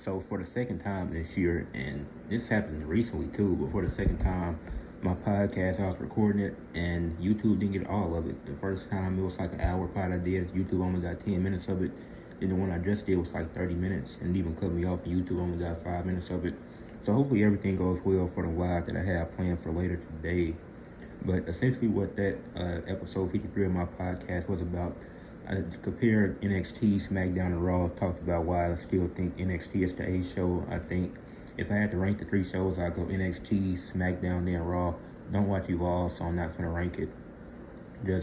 So for the second time this year, and this happened recently too, but for the second time, my podcast, I was recording it, and YouTube didn't get all of it. The first time it was like an hour pod I did, YouTube only got 10 minutes of it. Then the one I just did was like 30 minutes, and it even cut me off, and YouTube only got 5 minutes of it. So hopefully everything goes well for the live that I have planned for later today. But essentially what that episode 53 of my podcast was about, I compared NXT, SmackDown, and Raw, talked about why I still think NXT is the A show. I think if I had to rank the three shows, I'd go NXT, SmackDown, then Raw. Don't watch Evolve, so I'm not going to rank it.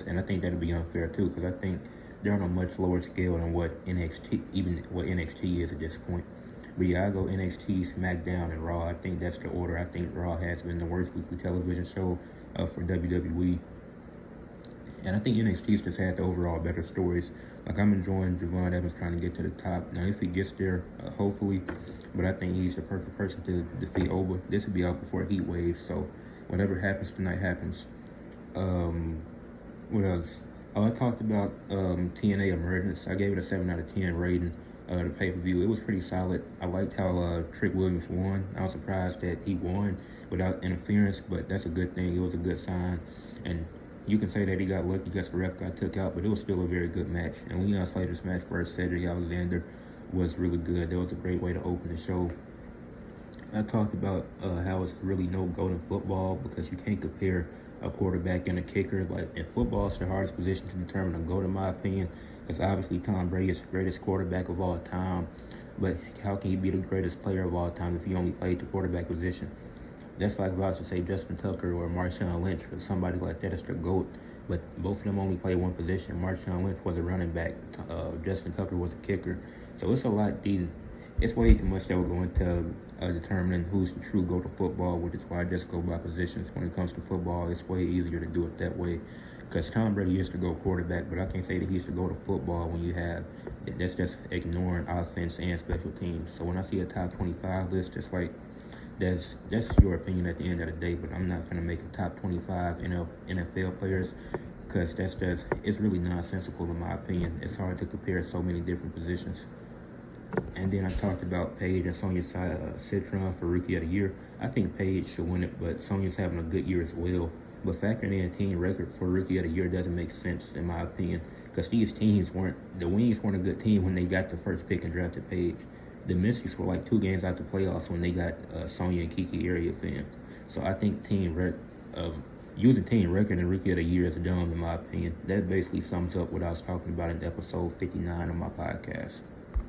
And I think that'd be unfair too, because I think they're on a much lower scale than what NXT is at this point. But yeah, I go NXT, SmackDown, and Raw. I think that's the order. I think Raw has been the worst weekly television show for WWE. And I think NXT's just had the overall better stories. Like, I'm enjoying Javon Evans trying to get to the top. Now, if he gets there, hopefully, but I think he's the perfect person to defeat Oba. This will be out before Heat Wave, so whatever happens tonight happens. What else? Oh, I talked about TNA Emergence. I gave it a 7 out of 10 rating. The pay-per-view, it was pretty solid. I liked how Trick Williams won. I was surprised that he won without interference, but that's a good thing. It was a good sign. And you can say that he got lucky because the ref got took out, but it was still a very good match. And Leon Slater's match versus Cedric Alexander was really good. That was a great way to open the show. I talked about how it's really no GOAT in football because you can't compare a quarterback and a kicker. Like, in football, it's the hardest position to determine a GOAT, in my opinion, because obviously Tom Brady is the greatest quarterback of all time. But how can he be the greatest player of all time if he only played the quarterback position? That's like if I was to say Justin Tucker or Marshawn Lynch, or somebody like that is their GOAT. But both of them only play one position. Marshawn Lynch was a running back. Justin Tucker was a kicker. So it's a lot deep. It's way too much that we're going to determining who's the true GOAT of football, which is why I just go by positions. When it comes to football, it's way easier to do it that way. Because Tom Brady used to go quarterback, but I can't say that he used to go to football when you have, that's just ignoring offense and special teams. So when I see a top 25 list, it's like, that's your opinion at the end of the day, but I'm not going to make a top 25 NFL players, because it's really nonsensical in my opinion. It's hard to compare so many different positions. And then I talked about Paige and Sonya Citron for Rookie of the Year. I think Paige should win it, but Sonya's having a good year as well. But factoring in a team record for Rookie of the Year doesn't make sense, in my opinion, because these teams the Wings weren't a good team when they got the first pick and drafted Paige. The Mystics were like 2 games out the playoffs when they got Sonya and Kiki area fan. So I think using team record and Rookie of the Year is dumb, in my opinion. That basically sums up what I was talking about in episode 59 of my podcast.